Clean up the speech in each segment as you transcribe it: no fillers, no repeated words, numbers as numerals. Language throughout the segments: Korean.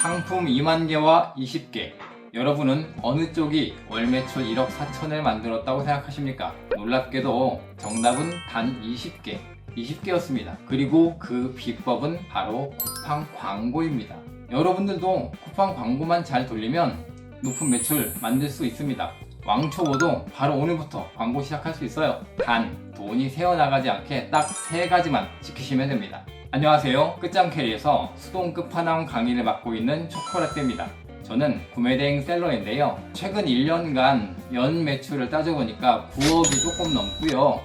상품 2만 개와 20개. 여러분은 어느 쪽이 월 매출 1억 4천을 만들었다고 생각하십니까? 놀랍게도 정답은 단 20개. 20개였습니다. 그리고 그 비법은 바로 쿠팡 광고입니다. 여러분들도 쿠팡 광고만 잘 돌리면 높은 매출 만들 수 있습니다. 왕초보도 바로 오늘부터 광고 시작할 수 있어요. 단 돈이 새어나가지 않게 딱 3가지만 지키시면 됩니다. 안녕하세요. 끝장 캐리에서 수동 끝판왕 강의를 맡고 있는 초코라떼입니다. 저는 구매대행 셀러인데요. 최근 1년간 연 매출을 따져보니까 9억이 조금 넘고요.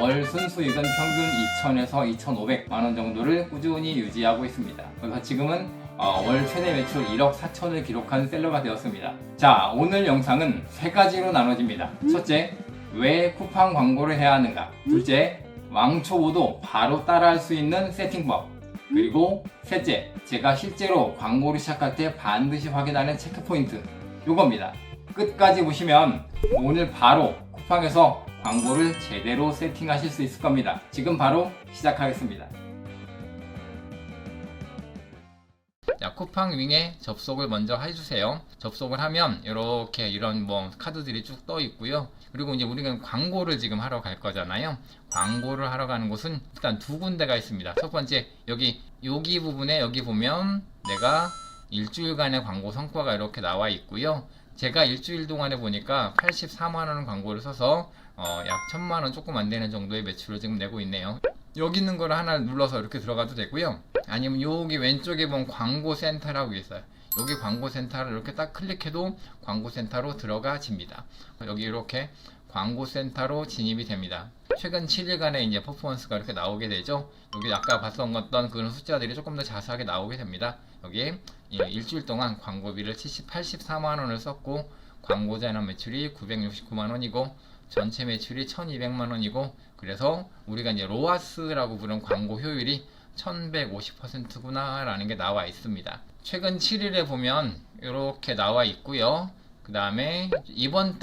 월 순수익은 평균 2,000에서 2,500만원 정도를 꾸준히 유지하고 있습니다. 그래서 지금은 월 최대 매출 1억 4천을 기록한 셀러가 되었습니다. 자, 오늘 영상은 3가지로 나눠집니다. 첫째, 왜 쿠팡 광고를 해야 하는가? 둘째, 왕초보도 바로 따라할 수 있는 세팅법. 그리고 셋째, 제가 실제로 광고를 시작할 때 반드시 확인하는 체크포인트, 요겁니다. 끝까지 보시면 오늘 바로 쿠팡에서 광고를 제대로 세팅하실 수 있을 겁니다. 지금 바로 시작하겠습니다. 자, 쿠팡 윙에 접속을 먼저 해주세요. 접속을 하면 이렇게 이런 카드들이 쭉 떠 있고요. 그리고 이제 우리가 광고를 지금 하러 갈 거잖아요. 광고를 하러 가는 곳은 일단 2군데가 있습니다. 첫 번째, 여기 부분에 여기 보면 내가 일주일간의 광고 성과가 이렇게 나와 있고요. 제가 일주일 동안에 보니까 84만원 광고를 써서 약 1000만원 조금 안 되는 정도의 매출을 지금 내고 있네요. 여기 있는 거를 하나 눌러서 이렇게 들어가도 되고요. 아니면 여기 왼쪽에 보면 광고센터라고 있어요. 여기 광고센터를 이렇게 딱 클릭해도 광고센터로 들어가집니다. 여기 이렇게 광고센터로 진입이 됩니다. 최근 7일간의 이제 퍼포먼스가 이렇게 나오게 되죠. 여기 아까 봤었던 그런 숫자들이 조금 더 자세하게 나오게 됩니다. 여기에 일주일 동안 광고비를 84만원을 썼고, 광고 전환 매출이 969만원이고, 전체 매출이 1200만원이고, 그래서 우리가 이제 로아스라고 부르는 광고 효율이 1150%구나 라는 게 나와 있습니다. 최근 7일에 보면 이렇게 나와 있고요. 그 다음에 이번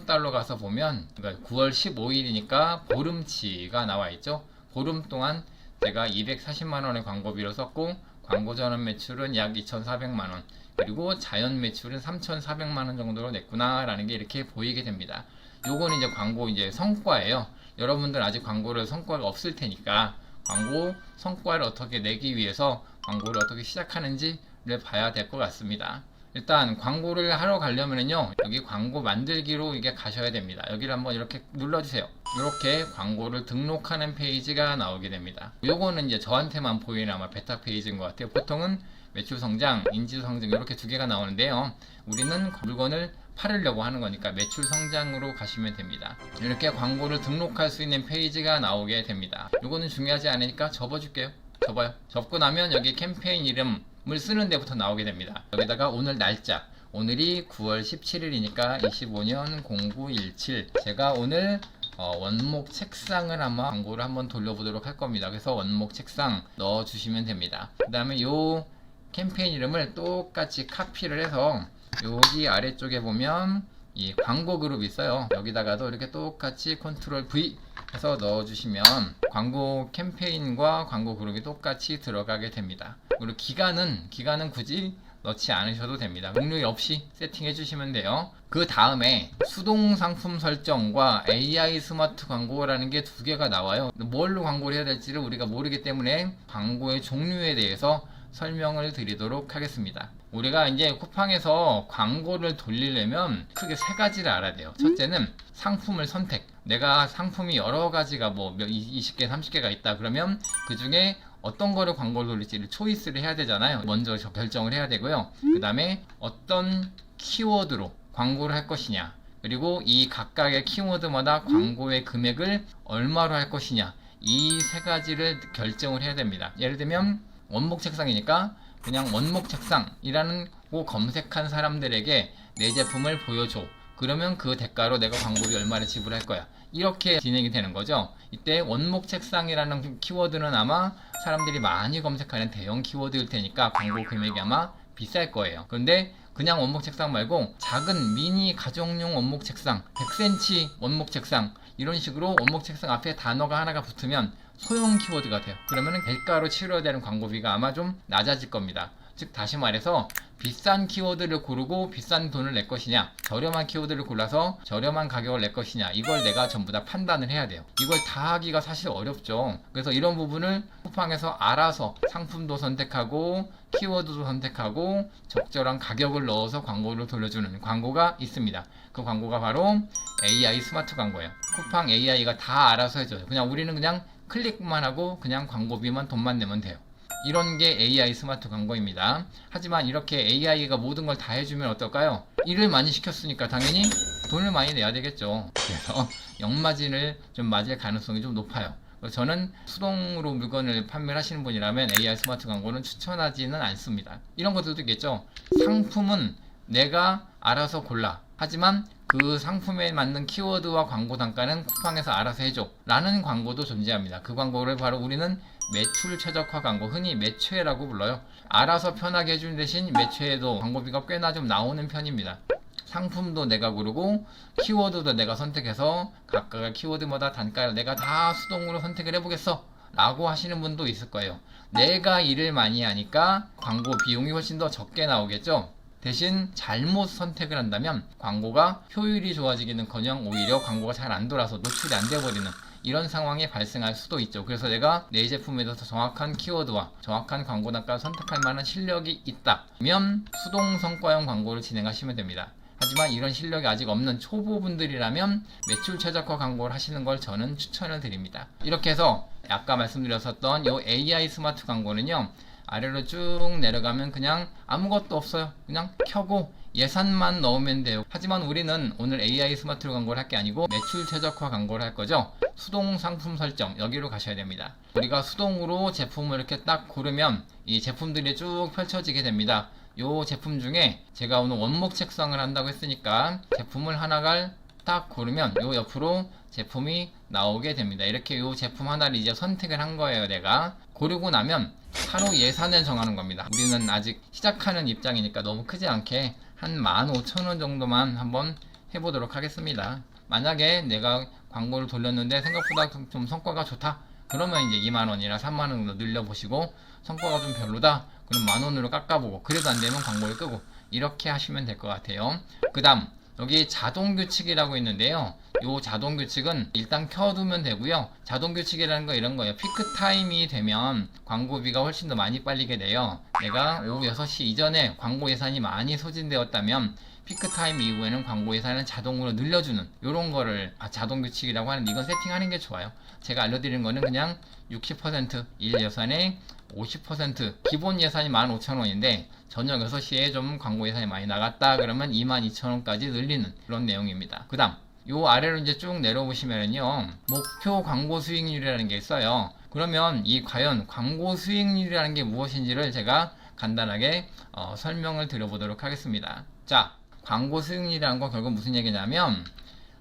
달로 가서 보면 9월 15일이니까 보름치가 나와 있죠. 보름 동안 제가 240만원의 광고비를 썼고, 광고 전환 매출은 약 2,400만원, 그리고 자연 매출은 3,400만원 정도로 냈구나 라는 게 이렇게 보이게 됩니다. 요거는 이제 광고 성과예요. 여러분들 아직 광고를 성과가 없을 테니까 광고 성과를 어떻게 내기 위해서 광고를 어떻게 시작하는지를 봐야 될 것 같습니다. 일단 광고를 하러 가려면요, 여기 광고 만들기로 이게 가셔야 됩니다. 여기를 한번 이렇게 눌러주세요. 이렇게 광고를 등록하는 페이지가 나오게 됩니다. 요거는 이제 저한테만 보이는 아마 베타 페이지인 것 같아요. 보통은 매출 성장, 인지 성장 이렇게 2개가 나오는데요. 우리는 물건을 팔으려고 하는 거니까 매출 성장으로 가시면 됩니다. 이렇게 광고를 등록할 수 있는 페이지가 나오게 됩니다. 요거는 중요하지 않으니까 접어줄게요. 접어요. 접고 나면 여기 캠페인 이름을 쓰는 데부터 나오게 됩니다. 여기다가 오늘 날짜, 오늘이 9월 17일이니까 25년 0917. 제가 오늘 원목 책상을 아마 광고를 한번 돌려보도록 할 겁니다. 그래서 원목 책상 넣어주시면 됩니다. 그 다음에 요 캠페인 이름을 똑같이 카피를 해서 여기 아래쪽에 보면 이 광고 그룹 있어요. 여기다가도 이렇게 똑같이 컨트롤 V 해서 넣어주시면 광고 캠페인과 광고 그룹이 똑같이 들어가게 됩니다. 그리고 기간은 굳이 넣지 않으셔도 됩니다. 목록이 없이 세팅해 주시면 돼요. 그 다음에 수동 상품 설정과 AI 스마트 광고라는 게 2개가 나와요. 뭘로 광고를 해야 될지를 우리가 모르기 때문에 광고의 종류에 대해서 설명을 드리도록 하겠습니다. 우리가 이제 쿠팡에서 광고를 돌리려면 크게 3가지를 알아야 돼요. 첫째는 상품을 선택. 내가 상품이 여러 가지가 20개, 30개가 있다. 그러면 그 중에 어떤 거를 광고를 돌릴지를 초이스를 해야 되잖아요. 먼저 결정을 해야 되고요. 그 다음에 어떤 키워드로 광고를 할 것이냐, 그리고 이 각각의 키워드마다 광고의 금액을 얼마로 할 것이냐, 이 3가지를 결정을 해야 됩니다. 예를 들면 원목 책상이니까 그냥 원목 책상이라는 거 검색한 사람들에게 내 제품을 보여줘. 그러면 그 대가로 내가 광고비 얼마를 지불할 거야. 이렇게 진행이 되는 거죠. 이때 원목 책상이라는 키워드는 아마 사람들이 많이 검색하는 대형 키워드일 테니까 광고 금액이 아마 비쌀 거예요. 그런데 그냥 원목 책상 말고 작은 미니 가정용 원목 책상, 100cm 원목 책상, 이런 식으로 원목 책상 앞에 단어가 하나가 붙으면 소형 키워드가 돼요. 그러면 대가로 치러야 되는 광고비가 아마 좀 낮아질 겁니다. 즉 다시 말해서 비싼 키워드를 고르고 비싼 돈을 낼 것이냐, 저렴한 키워드를 골라서 저렴한 가격을 낼 것이냐, 이걸 내가 전부 다 판단을 해야 돼요. 이걸 다 하기가 사실 어렵죠. 그래서 이런 부분을 쿠팡에서 알아서 상품도 선택하고 키워드도 선택하고 적절한 가격을 넣어서 광고를 돌려주는 광고가 있습니다. 그 광고가 바로 AI 스마트 광고예요. 쿠팡 AI가 다 알아서 해줘요. 그냥 우리는 그냥 클릭만 하고 그냥 광고비만 돈만 내면 돼요. 이런 게 AI 스마트 광고입니다. 하지만 이렇게 AI가 모든 걸 다 해주면 어떨까요? 일을 많이 시켰으니까 당연히 돈을 많이 내야 되겠죠. 그래서 역마진을 좀 맞을 가능성이 좀 높아요. 저는 수동으로 물건을 판매를 하시는 분이라면 AI 스마트 광고는 추천하지는 않습니다. 이런 것들도 있겠죠. 상품은 내가 알아서 골라. 하지만 그 상품에 맞는 키워드와 광고 단가는 쿠팡에서 알아서 해줘 라는 광고도 존재합니다. 그 광고를 바로 우리는 매출 최적화 광고, 흔히 매최라고 불러요. 알아서 편하게 해주는 대신 매최에도 광고비가 꽤나 좀 나오는 편입니다. 상품도 내가 고르고 키워드도 내가 선택해서 각각의 키워드마다 단가를 내가 다 수동으로 선택을 해보겠어 라고 하시는 분도 있을 거예요. 내가 일을 많이 하니까 광고 비용이 훨씬 더 적게 나오겠죠. 대신 잘못 선택을 한다면 광고가 효율이 좋아지기는커녕 오히려 광고가 잘 안 돌아서 노출이 안 돼버리는 이런 상황이 발생할 수도 있죠. 그래서 내가 내 제품에 대해서 정확한 키워드와 정확한 광고 단가를 선택할 만한 실력이 있다면 수동 성과형 광고를 진행하시면 됩니다. 하지만 이런 실력이 아직 없는 초보분들이라면 매출 최적화 광고를 하시는 걸 저는 추천을 드립니다. 이렇게 해서 아까 말씀드렸었던 이 AI 스마트 광고는요, 아래로 쭉 내려가면 그냥 아무것도 없어요. 그냥 켜고 예산만 넣으면 돼요. 하지만 우리는 오늘 AI 스마트 광고를 할 게 아니고 매출 최적화 광고를 할 거죠. 수동 상품 설정, 여기로 가셔야 됩니다. 우리가 수동으로 제품을 이렇게 딱 고르면 이 제품들이 쭉 펼쳐지게 됩니다. 요 제품 중에 제가 오늘 원목 책상을 한다고 했으니까 제품을 하나를 딱 고르면 요 옆으로 제품이 나오게 됩니다. 이렇게 요 제품 하나를 이제 선택을 한 거예요. 내가 고르고 나면 바로 예산을 정하는 겁니다. 우리는 아직 시작하는 입장이니까 너무 크지 않게 한 15,000원 정도만 한번 해보도록 하겠습니다. 만약에 내가 광고를 돌렸는데 생각보다 좀 성과가 좋다, 그러면 이제 2만원이나 3만원 정도 늘려보시고, 성과가 좀 별로다 그럼 만원으로 깎아보고, 그래도 안되면 광고를 끄고, 이렇게 하시면 될 것 같아요. 그 다음 여기 자동규칙이라고 있는데요, 요 자동규칙은 일단 켜두면 되고요. 자동규칙이라는 거 이런 거예요. 피크타임이 되면 광고비가 훨씬 더 많이 빨리게 돼요. 내가 오후 6시 이전에 광고 예산이 많이 소진되었다면 피크타임 이후에는 광고 예산을 자동으로 늘려주는 요런 거를 자동규칙이라고 하는데, 이건 세팅하는 게 좋아요. 제가 알려드리는 거는 그냥 60% 일 예산의 50%, 기본 예산이 15,000원인데 저녁 6시에 좀 광고 예산이 많이 나갔다 그러면 22,000원까지 늘리는 그런 내용입니다. 그 다음 요 아래로 이제 쭉 내려오시면요, 목표 광고 수익률이라는 게 있어요. 그러면 이 과연 광고 수익률이라는 게 무엇인지를 제가 간단하게 설명을 드려보도록 하겠습니다. 자, 광고 수익률이라는 건 결국 무슨 얘기냐면,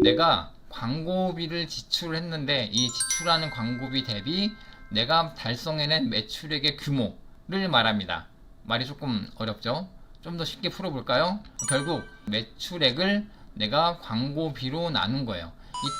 내가 광고비를 지출했는데 이 지출하는 광고비 대비 내가 달성해낸 매출액의 규모를 말합니다. 말이 조금 어렵죠? 좀 더 쉽게 풀어볼까요? 결국 매출액을 내가 광고비로 나눈 거예요.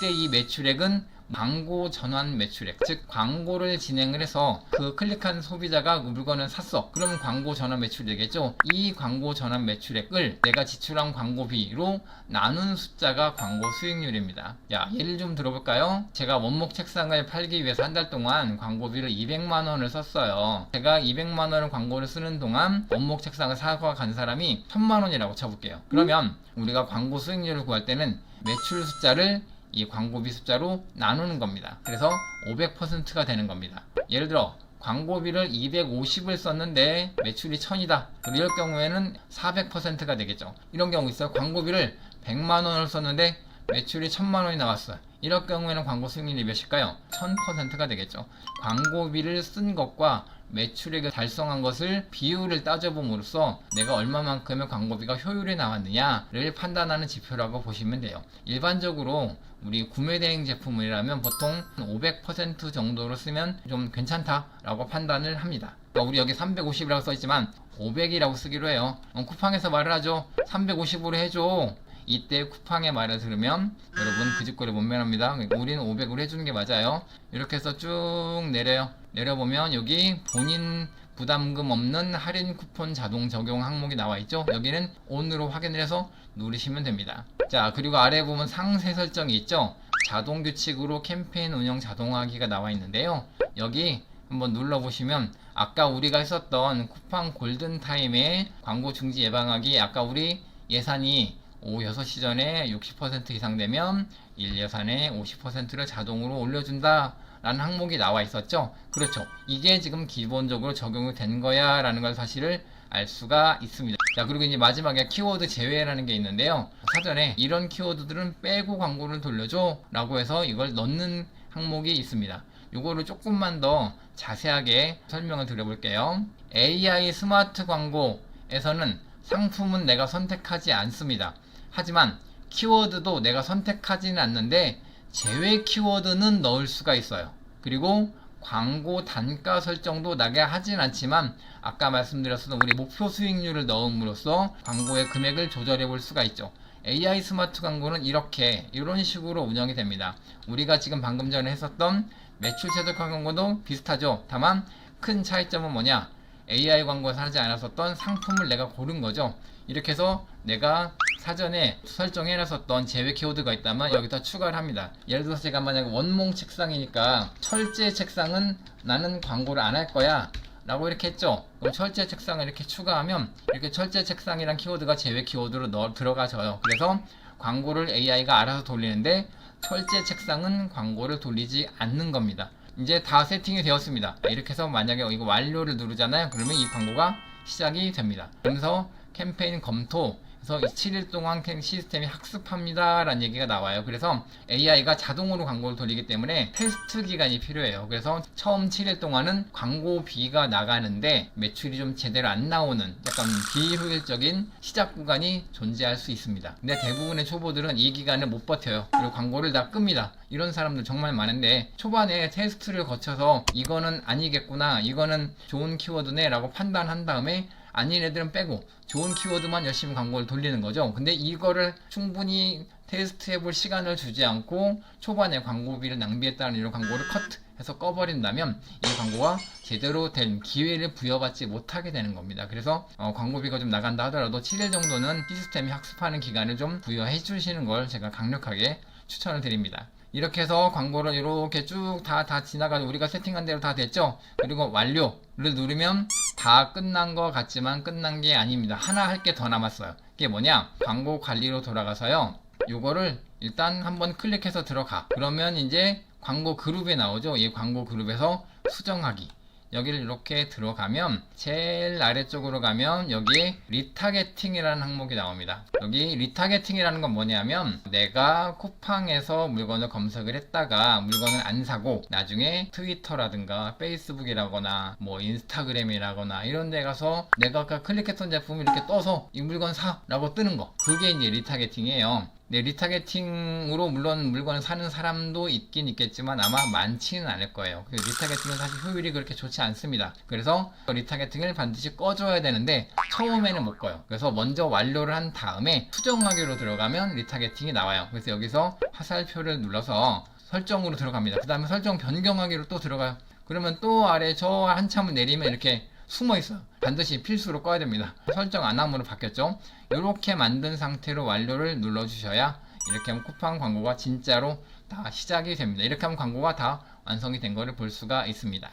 이때 이 매출액은 광고 전환 매출액, 즉 광고를 진행을 해서 그 클릭한 소비자가 물건을 샀어. 그러면 광고 전환 매출이 되겠죠. 이 광고 전환 매출액을 내가 지출한 광고비로 나눈 숫자가 광고 수익률입니다. 야, 예를 좀 들어볼까요? 제가 원목 책상을 팔기 위해서 한 달 동안 광고비를 200만원을 썼어요. 제가 200만원을 광고를 쓰는 동안 원목 책상을 사고 간 사람이 1000만원이라고 쳐볼게요. 그러면 우리가 광고 수익률을 구할 때는 매출 숫자를 이 광고비 숫자로 나누는 겁니다. 그래서 500%가 되는 겁니다. 예를 들어 광고비를 250을 썼는데 매출이 1000이다. 이럴 경우에는 400%가 되겠죠. 이런 경우 있어요. 광고비를 100만원을 썼는데 매출이 1000만원이 나왔어요. 이럴 경우에는 광고 수익률이 몇일까요? 1000%가 되겠죠. 광고비를 쓴 것과 매출액을 달성한 것을 비율을 따져봄으로써 내가 얼마만큼의 광고비가 효율이 나왔느냐를 판단하는 지표라고 보시면 돼요. 일반적으로 우리 구매대행 제품이라면 보통 500% 정도로 쓰면 좀 괜찮다라고 판단을 합니다. 그러니까 우리 여기 350이라고 써있지만 500이라고 쓰기로 해요. 쿠팡에서 말을 하죠. 350으로 해줘. 이때 쿠팡의 말을 들으면 여러분 그 짓거리 못 면합니다. 우리는 500으로 해주는 게 맞아요. 이렇게 해서 쭉 내려요. 내려보면 여기 본인 부담금 없는 할인 쿠폰 자동 적용 항목이 나와 있죠. 여기는 ON으로 확인을 해서 누르시면 됩니다. 자, 그리고 아래에 보면 상세 설정이 있죠. 자동 규칙으로 캠페인 운영 자동화하기가 나와 있는데요. 여기 한번 눌러보시면 아까 우리가 했었던 쿠팡 골든타임의 광고 중지 예방하기, 아까 우리 예산이 오후 6시 전에 60% 이상 되면 일 예산의 50%를 자동으로 올려준다 라는 항목이 나와 있었죠. 그렇죠. 이게 지금 기본적으로 적용이 된 거야 라는 걸 사실을 알 수가 있습니다. 자, 그리고 이제 마지막에 키워드 제외라는 게 있는데요. 사전에 이런 키워드들은 빼고 광고를 돌려줘 라고 해서 이걸 넣는 항목이 있습니다. 요거를 조금만 더 자세하게 설명을 드려볼게요. AI 스마트 광고에서는 상품은 내가 선택하지 않습니다. 하지만 키워드도 내가 선택하지는 않는데 제외 키워드는 넣을 수가 있어요. 그리고 광고 단가 설정도 나게 하진 않지만 아까 말씀드렸던 우리 목표 수익률을 넣음으로써 광고의 금액을 조절해 볼 수가 있죠. AI 스마트 광고는 이런 식으로 운영이 됩니다. 우리가 지금 방금 전에 했었던 매출 최적화 광고도 비슷하죠. 다만 큰 차이점은 뭐냐? AI 광고에서 하지 않았었던 상품을 내가 고른 거죠. 이렇게 해서 내가 사전에 설정해 놨었던 제외 키워드가 있다면 여기다 추가를 합니다. 예를 들어서 제가 만약에 원몽 책상이니까 철제 책상은 나는 광고를 안 할 거야 라고 이렇게 했죠. 그럼 철제 책상을 이렇게 추가하면 이렇게 철제 책상이란 키워드가 제외 키워드로 들어가져요. 그래서 광고를 AI가 알아서 돌리는데 철제 책상은 광고를 돌리지 않는 겁니다. 이제 다 세팅이 되었습니다. 이렇게 해서 만약에 이거 완료를 누르잖아요. 그러면 이 광고가 시작이 됩니다. 그러면서 캠페인 검토, 그래서 7일 동안 시스템이 학습합니다 라는 얘기가 나와요. 그래서 AI가 자동으로 광고를 돌리기 때문에 테스트 기간이 필요해요. 그래서 처음 7일 동안은 광고비가 나가는데 매출이 좀 제대로 안 나오는 약간 비효율적인 시작 구간이 존재할 수 있습니다. 근데 대부분의 초보들은 이 기간을 못 버텨요. 그리고 광고를 다 끕니다. 이런 사람들 정말 많은데 초반에 테스트를 거쳐서 이거는 아니겠구나, 이거는 좋은 키워드네 라고 판단한 다음에 아닌 애들은 빼고 좋은 키워드만 열심히 광고를 돌리는 거죠. 근데 이거를 충분히 테스트해 볼 시간을 주지 않고 초반에 광고비를 낭비했다는 이런 광고를 컷해서 꺼버린다면 이 광고가 제대로 된 기회를 부여받지 못하게 되는 겁니다. 그래서 광고비가 좀 나간다 하더라도 7일 정도는 시스템이 학습하는 기간을 좀 부여해 주시는 걸 제가 강력하게 추천을 드립니다. 이렇게 해서 광고를 이렇게 쭉 다 지나가서 우리가 세팅한 대로 다 됐죠. 그리고 완료를 누르면 다 끝난 것 같지만 끝난 게 아닙니다. 하나 할 게 더 남았어요. 이게 뭐냐? 광고 관리로 돌아가서요, 요거를 일단 한번 클릭해서 들어가. 그러면 이제 광고 그룹에 나오죠. 이 광고 그룹에서 수정하기, 여기를 이렇게 들어가면 제일 아래쪽으로 가면 여기에 리타게팅이라는 항목이 나옵니다. 여기 리타게팅이라는 건 뭐냐면 내가 쿠팡에서 물건을 검색을 했다가 물건을 안 사고 나중에 트위터라든가 페이스북이라거나 뭐 인스타그램이라거나 이런 데 가서 내가 아까 클릭했던 제품이 이렇게 떠서 이 물건 사 라고 뜨는 거, 그게 이제 리타게팅이에요. 네, 리타게팅으로 물론 물건을 사는 사람도 있긴 있겠지만 아마 많지는 않을 거예요. 리타게팅은 사실 효율이 그렇게 좋지 않습니다. 그래서 리타게팅을 반드시 꺼줘야 되는데 처음에는 못 꺼요. 그래서 먼저 완료를 한 다음에 수정하기로 들어가면 리타게팅이 나와요. 그래서 여기서 화살표를 눌러서 설정으로 들어갑니다. 그 다음에 설정 변경하기로 또 들어가요. 그러면 또 아래 저 한참을 내리면 이렇게 숨어 있어요. 반드시 필수로 꺼야 됩니다. 설정 안 함으로 바뀌었죠. 이렇게 만든 상태로 완료를 눌러 주셔야 이렇게 하면 쿠팡 광고가 진짜로 다 시작이 됩니다. 이렇게 하면 광고가 다 완성이 된 거를 볼 수가 있습니다.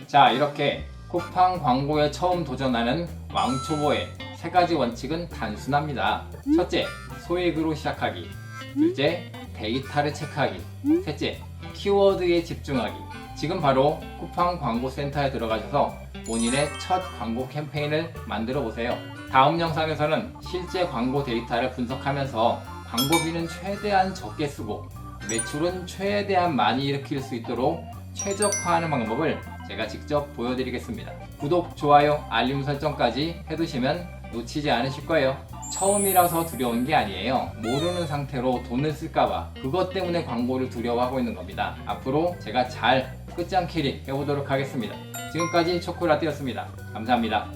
자, 이렇게 쿠팡 광고에 처음 도전하는 왕초보의 세 가지 원칙은 단순합니다. 첫째, 소액으로 시작하기. 둘째, 데이터를 체크하기. 셋째, 키워드에 집중하기. 지금 바로 쿠팡 광고센터에 들어가셔서 본인의 첫 광고 캠페인을 만들어 보세요. 다음 영상에서는 실제 광고 데이터를 분석하면서 광고비는 최대한 적게 쓰고 매출은 최대한 많이 일으킬 수 있도록 최적화하는 방법을 제가 직접 보여드리겠습니다. 구독, 좋아요, 알림 설정까지 해두시면 놓치지 않으실 거예요. 처음이라서 두려운 게 아니에요. 모르는 상태로 돈을 쓸까봐 그것 때문에 광고를 두려워하고 있는 겁니다. 앞으로 제가 잘 끝장캐리 해보도록 하겠습니다. 지금까지 초코라떼였습니다. 감사합니다.